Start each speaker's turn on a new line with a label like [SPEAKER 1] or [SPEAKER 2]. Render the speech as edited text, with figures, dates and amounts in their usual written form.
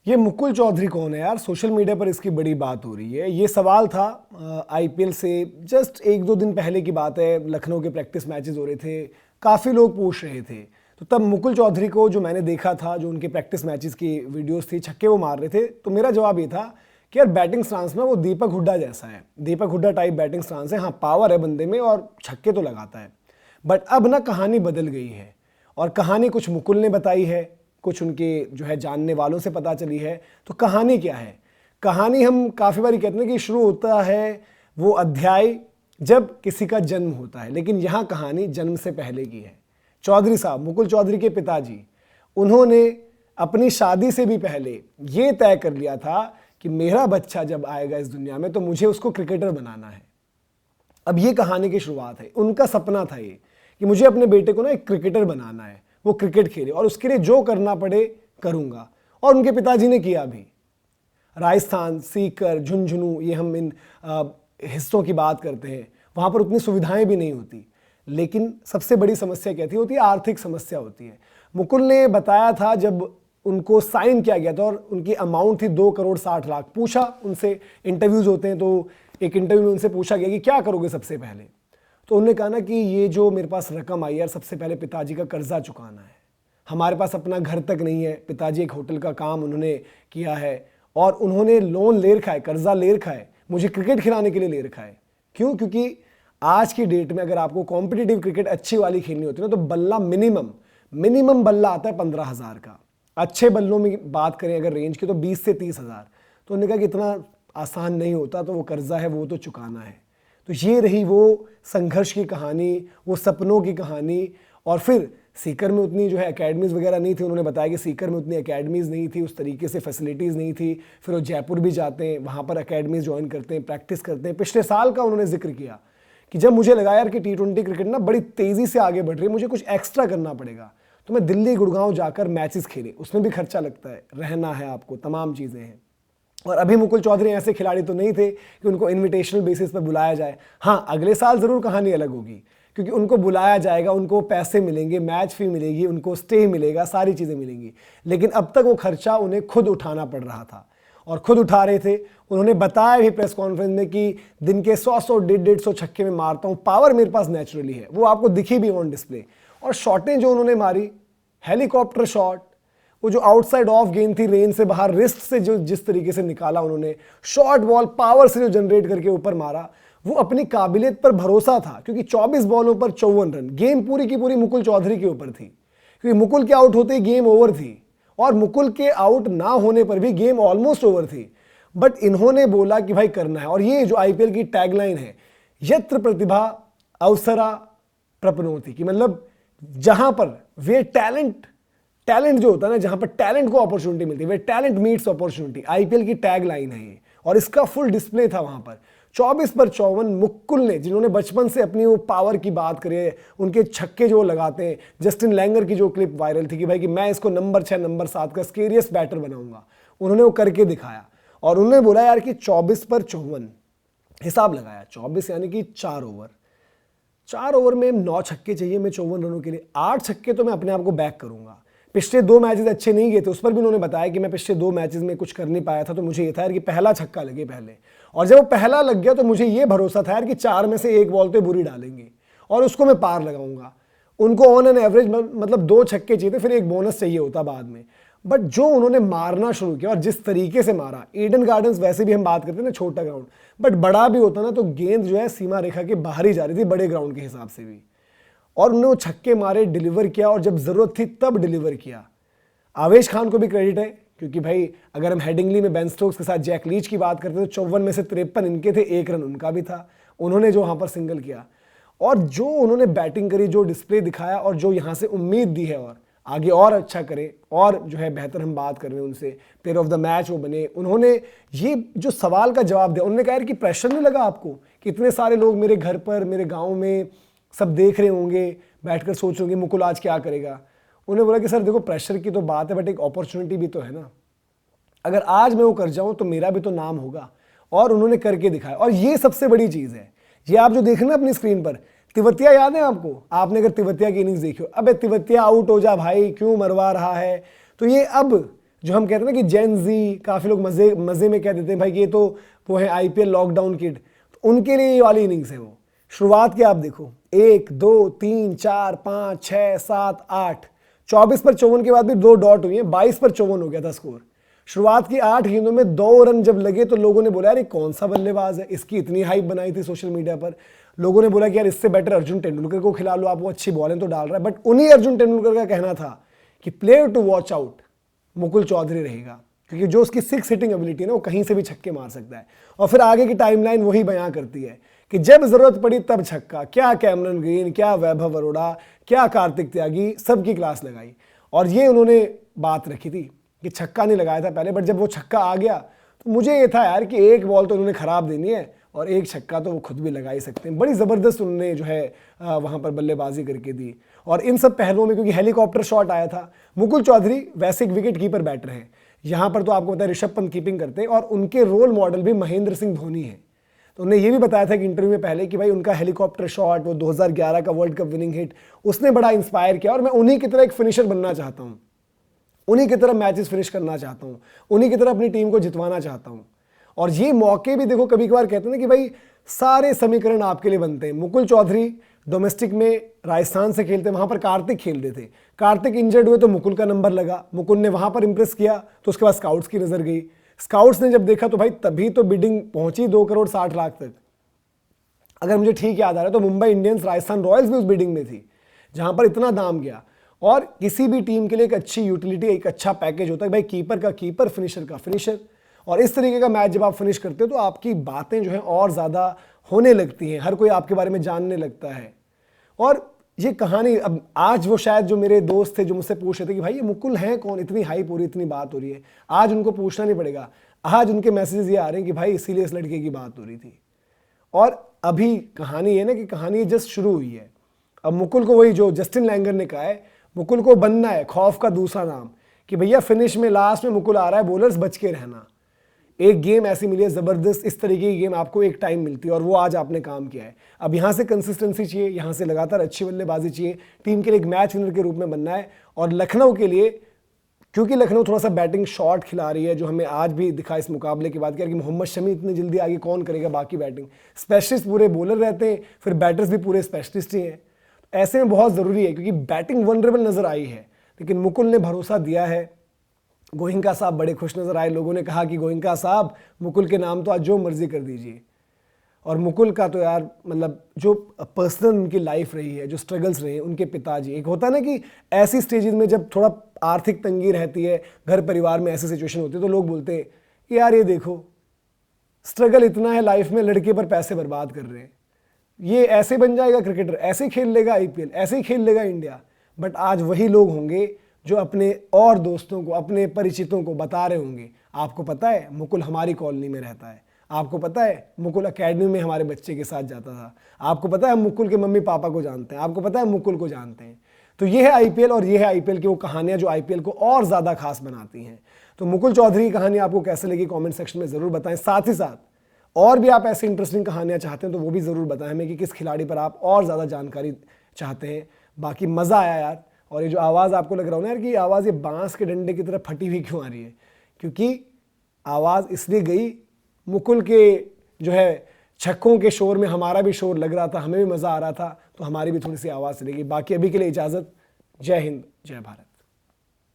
[SPEAKER 1] ये मुकुल चौधरी कौन है यार? सोशल मीडिया पर इसकी बड़ी बात हो रही है। ये सवाल था आईपीएल से जस्ट एक दो दिन पहले की बात है। लखनऊ के प्रैक्टिस मैचेस हो रहे थे, काफ़ी लोग पूछ रहे थे। तो तब मुकुल चौधरी को जो मैंने देखा था, जो उनके प्रैक्टिस मैचेस की वीडियोस थी, छक्के वो मार रहे थे, तो मेरा जवाब ये था कि यार बैटिंग स्टांस में वो दीपक हुड्डा जैसा है, दीपक हुड्डा टाइप बैटिंग स्टांस है। हाँ, पावर है बंदे में और छक्के तो लगाता है। बट अब ना कहानी बदल गई है, और कहानी कुछ मुकुल ने बताई है, कुछ उनके जो है जानने वालों से पता चली है। तो कहानी क्या है? कहानी हम काफ़ी बार कहते हैं कि शुरू होता है वो अध्याय जब किसी का जन्म होता है, लेकिन यहाँ कहानी जन्म से पहले की है। चौधरी साहब, मुकुल चौधरी के पिताजी, उन्होंने अपनी शादी से भी पहले ये तय कर लिया था कि मेरा बच्चा जब आएगा इस दुनिया में तो मुझे उसको क्रिकेटर बनाना है। अब ये कहानी की शुरुआत है। उनका सपना था ये कि मुझे अपने बेटे को ना एक क्रिकेटर बनाना है, वो क्रिकेट खेले और उसके लिए जो करना पड़े करूंगा। और उनके पिताजी ने किया भी। राजस्थान, सीकर, झुंझुनू, ये हम इन हिस्सों की बात करते हैं, वहाँ पर उतनी सुविधाएं भी नहीं होती। लेकिन सबसे बड़ी समस्या क्या थी? होती है आर्थिक समस्या होती है। मुकुल ने बताया था जब उनको साइन किया गया था और उनकी अमाउंट थी 2,60,00,000। पूछा उनसे, इंटरव्यूज होते हैं तो एक इंटरव्यू में उनसे पूछा गया कि क्या करोगे सबसे पहले। तो उन्होंने कहा ना कि ये जो मेरे पास रकम आई है, सबसे पहले पिताजी का कर्जा चुकाना है। हमारे पास अपना घर तक नहीं है। पिताजी एक होटल का काम उन्होंने किया है और उन्होंने लोन ले रखा है, कर्जा ले रखा है, मुझे क्रिकेट खिलाने के लिए ले रखा है। क्यों? क्योंकि आज की डेट में अगर आपको कॉम्पिटिटिव क्रिकेट अच्छी वाली खेलनी होती है ना, तो बल्ला मिनिमम बल्ला आता है 15,000 का। अच्छे बल्लों में बात करें अगर रेंज की तो 20 से 30,000। तो उन्होंने कहा कि इतना आसान नहीं होता, तो वो कर्जा है वो तो चुकाना है। तो ये रही वो संघर्ष की कहानी, वो सपनों की कहानी। और फिर सीकर में उतनी जो है एकेडमीज़ वगैरह नहीं थी। उन्होंने बताया कि सीकर में उतनी एकेडमीज़ नहीं थी, उस तरीके से फैसिलिटीज़ नहीं थी। फिर वो जयपुर भी जाते हैं, वहाँ पर एकेडमीज़ ज्वाइन करते हैं, प्रैक्टिस करते हैं। पिछले साल का उन्होंने जिक्र किया कि जब मुझे लगा यार कि T20 क्रिकेट ना बड़ी तेज़ी से आगे बढ़ रही है, मुझे कुछ एक्स्ट्रा करना पड़ेगा, तो मैं दिल्ली गुड़गांव जाकर मैचेस खेले। उसमें भी खर्चा लगता है, रहना है आपको, तमाम चीज़ें हैं। और अभी मुकुल चौधरी ऐसे खिलाड़ी तो नहीं थे कि उनको इनविटेशनल बेसिस पर बुलाया जाए। हाँ, अगले साल ज़रूर कहानी अलग होगी, क्योंकि उनको बुलाया जाएगा, उनको पैसे मिलेंगे, मैच फी मिलेगी, उनको स्टे मिलेगा, सारी चीज़ें मिलेंगी। लेकिन अब तक वो खर्चा उन्हें खुद उठाना पड़ रहा था और खुद उठा रहे थे। उन्होंने बताया भी प्रेस कॉन्फ्रेंस में कि दिन के 100 150 छक्के में मारता हूँ, पावर मेरे पास नेचुरली है। वो आपको दिखी भी ऑन डिस्प्ले। और शॉटें जो उन्होंने मारी, हेलीकॉप्टर शॉट, वो जो आउटसाइड ऑफ गेंद थी, रेंज से बाहर, रिस्ट से जो जिस तरीके से निकाला उन्होंने, शॉर्ट बॉल पावर से जो जनरेट करके ऊपर मारा, वो अपनी काबिलियत पर भरोसा था। क्योंकि 24 बॉलों पर 54 रन, गेम पूरी की पूरी मुकुल चौधरी के ऊपर थी। क्योंकि मुकुल के आउट होते ही गेम ओवर थी, और मुकुल के आउट ना होने पर भी गेम ऑलमोस्ट ओवर थी। बट इन्होंने बोला कि भाई करना है। और ये जो आईपीएल की टैगलाइन है, यत्र प्रतिभा अवसरा प्रपनोति, कि मतलब जहां पर वे टैलेंट जो होता है ना, जहां पर टैलेंट को अपॉर्चुनिटी मिलती है, वे टैलेंट मीट्स अपॉर्चुनिटी, आईपीएल की टैग लाइन है ये। और इसका फुल डिस्प्ले था वहां पर। 24 पर 54 मुकुल ने, जिन्होंने बचपन से अपनी वो पावर की बात करी है, उनके छक्के जो लगाते हैं, जस्टिन लैंगर की जो क्लिप वायरल थी कि भाई कि मैं इसको नंबर 6 नंबर 7 का स्केरियस बैटर बनाऊंगा, उन्होंने वो करके दिखाया। और उन्होंने बोला यार कि 24 पर 54, हिसाब लगाया, 24 यानी कि 4 ओवर में 9 छक्के चाहिए मैं 54 रनों के लिए। 8 छक्के तो मैं अपने आप को बैक करूंगा। पिछले 2 मैचेस अच्छे नहीं गए थे, उस पर भी उन्होंने बताया कि मैं पिछले 2 मैचेस में कुछ कर नहीं पाया था, तो मुझे ये था यार कि पहला छक्का लगे पहले। और जब वो पहला लग गया तो मुझे ये भरोसा था यार कि 4 में से 1 बॉल तो बुरी डालेंगे और उसको मैं पार लगाऊंगा। उनको ऑन एन एवरेज मतलब 2 छक्के चाहिए थे, फिर एक बोनस चाहिए होता बाद में। बट जो उन्होंने मारना शुरू किया और जिस तरीके से मारा, ईडन गार्डन्स वैसे भी हम बात करते हैं ना, छोटा ग्राउंड, बट बड़ा भी होता ना तो गेंद जो है सीमा रेखा के बाहर ही जा रही थी बड़े ग्राउंड के हिसाब से भी। और उन्होंने वो छक्के मारे, डिलीवर किया, और जब जरूरत थी तब डिलीवर किया। आवेश खान को भी क्रेडिट है, क्योंकि भाई अगर हम हेडिंगली में बेन स्टोक्स के साथ जैक लीच की बात करते हैं तो 54 में से 53 इनके थे, 1 रन उनका भी था। उन्होंने जो वहाँ पर सिंगल किया और जो उन्होंने बैटिंग करी, जो डिस्प्ले दिखाया, और जो यहाँ से उम्मीद दी है और आगे और अच्छा करे और जो है बेहतर हम बात कर रहे हैं उनसे, प्लेयर ऑफ द मैच वो बने। उन्होंने ये जो सवाल का जवाब दिया, उन्होंने कहा कि प्रेशर नहीं लगा आपको कि इतने सारे लोग मेरे घर पर, मेरे गाँव में सब देख रहे होंगे, बैठकर सोच रहे होंगे मुकुल आज क्या करेगा। उन्होंने बोला कि सर देखो, प्रेशर की तो बात है, बट एक अपॉर्चुनिटी भी तो है ना। अगर आज मैं वो कर जाऊं तो मेरा भी तो नाम होगा। और उन्होंने करके दिखाया। और ये सबसे बड़ी चीज है। ये आप जो देख रहे हैं अपनी स्क्रीन पर, तिवतिया याद है आपको? आपने अगर तिवतिया की इनिंग्स देखी हो, अबे तिवतिया आउट हो जा भाई, क्यों मरवा रहा है। तो ये अब जो हम कहते हैं ना कि जेन जी, काफ़ी लोग मज़े में कह देते हैं भाई कि ये तो वो है आईपीएल लॉकडाउन किड, तो उनके लिए ये वाली इनिंग्स है वो। शुरुआत की आप देखो, 1 2 3 4 5 6 7 8, 24 पर 54 के बाद भी 2 डॉट हुई हैं, 22 पर 54 हो गया था स्कोर। शुरुआत की 8 गेंदों में 2 रन जब लगे तो लोगों ने बोला यार ये कौन सा बल्लेबाज है, इसकी इतनी हाइप बनाई थी सोशल मीडिया पर। लोगों ने बोला कि यार इससे बेटर अर्जुन तेंदुलकर को खिला लो आप, वो अच्छी बॉलिंग तो डाल रहा है। बट उन्हीं अर्जुन तेंदुलकर का कहना था कि player to watch out Mukul Chaudhary रहेगा, क्योंकि जो उसकी 6 हिटिंग एबिलिटी है ना, वो कहीं से भी छक्के मार सकता है। और फिर आगे की टाइमलाइन वही बयां करती है कि जब जरूरत पड़ी तब छक्का, क्या कैमरन ग्रीन, क्या वैभव अरोड़ा, क्या कार्तिक त्यागी, सबकी क्लास लगाई। और ये उन्होंने बात रखी थी कि छक्का नहीं लगाया था पहले, बट जब वो छक्का आ गया तो मुझे ये था यार कि एक बॉल तो उन्होंने खराब देनी है और एक छक्का तो वो खुद भी लगा ही सकते हैं। बड़ी ज़बरदस्त उन्होंने जो है वहाँ पर बल्लेबाजी करके दी। और इन सब पहलुओं में क्योंकि हेलीकॉप्टर शॉट आया था, मुकुल चौधरी वैसे एक विकेट कीपर बैटर हैं, यहाँ पर तो आपको पता है ऋषभ पंत कीपिंग करते हैं, और उनके रोल मॉडल भी महेंद्र सिंह धोनी है। तो उन्होंने ये भी बताया था कि इंटरव्यू में पहले कि भाई उनका हेलीकॉप्टर शॉट, वो 2011 का वर्ल्ड कप विनिंग हिट, उसने बड़ा इंस्पायर किया और मैं उन्हीं की तरह एक फिनिशर बनना चाहता हूँ, उन्हीं की तरह मैचेस फिनिश करना चाहता हूँ, उन्हीं की तरह अपनी टीम को जितवाना चाहता हूँ। और ये मौके भी देखो कभी कभार कहते हैं ना कि भाई सारे समीकरण आपके लिए बनते हैं। मुकुल चौधरी डोमेस्टिक में राजस्थान से खेलते, वहां पर कार्तिक खेलते थे, कार्तिक इंजर्ड हुए तो मुकुल का नंबर लगा, मुकुल ने वहां पर इंप्रेस किया, तो उसके बाद स्काउट्स की नजर गई, स्काउट्स ने जब देखा तो भाई तभी तो बिडिंग पहुंची 2,60,00,000 तक। अगर मुझे ठीक याद आ रहा है तो मुंबई इंडियंस, राजस्थान रॉयल्स भी उस बिडिंग में थी जहां पर इतना दाम गया। और किसी भी टीम के लिए एक अच्छी यूटिलिटी, एक अच्छा पैकेज होता है भाई, कीपर का कीपर, फिनिशर का फिनिशर। और इस तरीके का मैच जब आप फिनिश करते हो तो आपकी बातें जो है और ज़्यादा होने लगती हैं, हर कोई आपके बारे में जानने लगता है। और ये कहानी, अब आज वो शायद जो मेरे दोस्त थे जो मुझसे पूछ रहे थे कि भाई ये मुकुल हैं कौन, इतनी हाइप हो रही, इतनी बात हो रही है, आज उनको पूछना नहीं पड़ेगा, आज उनके मैसेजेस ये आ रहे हैं कि भाई इसीलिए इस लड़के की बात हो रही थी। और अभी कहानी है ना कि कहानी जस्ट शुरू हुई है। अब मुकुल को वही जो जस्टिन लैंगर ने कहा है, मुकुल को बनना है खौफ का दूसरा नाम, कि भैया फिनिश में लास्ट में मुकुल आ रहा है, बॉलर्स बच के रहना। एक गेम ऐसी मिली है ज़बरदस्त, इस तरीके की गेम आपको एक टाइम मिलती है और वो आज आपने काम किया है। अब यहाँ से कंसिस्टेंसी चाहिए, यहाँ से लगातार अच्छी बल्लेबाजी चाहिए, टीम के लिए एक मैच विनर के रूप में बनना है। और लखनऊ के लिए, क्योंकि लखनऊ थोड़ा सा बैटिंग शॉर्ट खिला रही है, जो हमें आज भी दिखा इस मुकाबले की बात किया कि मोहम्मद शमी इतनी जल्दी आगे कौन करेगा बाकी बैटिंग, स्पेशलिस्ट पूरे बॉलर रहते हैं, फिर बैटर्स भी पूरे स्पेशलिस्ट ही हैं। ऐसे में बहुत ज़रूरी है क्योंकि बैटिंग वनरेबल नज़र आई है, लेकिन मुकुल ने भरोसा दिया है। गोहिंका साहब बड़े खुश नज़र आए, लोगों ने कहा कि गोहिंका साहब मुकुल के नाम तो आज जो मर्जी कर दीजिए। और मुकुल का तो यार मतलब जो पर्सनल उनकी लाइफ रही है, जो स्ट्रगल्स रहे हैं, उनके पिताजी, एक होता है ना कि ऐसी स्टेजेस में जब थोड़ा आर्थिक तंगी रहती है, घर परिवार में ऐसी सिचुएशन होती है, तो लोग बोलते हैं यार ये देखो स्ट्रगल इतना है लाइफ में, लड़के पर पैसे बर्बाद कर रहे हैं, ये ऐसे बन जाएगा क्रिकेटर, ऐसे खेल लेगा आईपीएल, ऐसे ही खेल लेगा इंडिया। बट आज वही लोग होंगे जो अपने और दोस्तों को, अपने परिचितों को बता रहे होंगे, आपको पता है मुकुल हमारी कॉलोनी में रहता है, आपको पता है मुकुल एकेडमी में हमारे बच्चे के साथ जाता था, आपको पता है हम मुकुल के मम्मी पापा को जानते हैं, आपको पता है मुकुल को जानते हैं। तो ये है आईपीएल, और ये है आईपीएल की वो कहानियां जो आईपीएल को और ज़्यादा खास बनाती हैं। तो मुकुल चौधरी की कहानी आपको कैसे लगी कॉमेंट सेक्शन में ज़रूर बताएं। साथ ही साथ और भी आप ऐसी इंटरेस्टिंग कहानियां चाहते हैं तो वो भी ज़रूर बताएं हमें कि किस खिलाड़ी पर आप और ज़्यादा जानकारी चाहते हैं। बाकी मज़ा आया यार। और ये जो आवाज़ आपको लग रहा हो ना यार कि आवाज़ ये बांस के डंडे की तरह फटी हुई क्यों आ रही है, क्योंकि आवाज़ इसलिए गई, मुकुल के जो है छक्कों के शोर में हमारा भी शोर लग रहा था, हमें भी मज़ा आ रहा था, तो हमारी भी थोड़ी सी आवाज़ चलेगी। बाकी अभी के लिए इजाज़त। जय हिंद, जय भारत।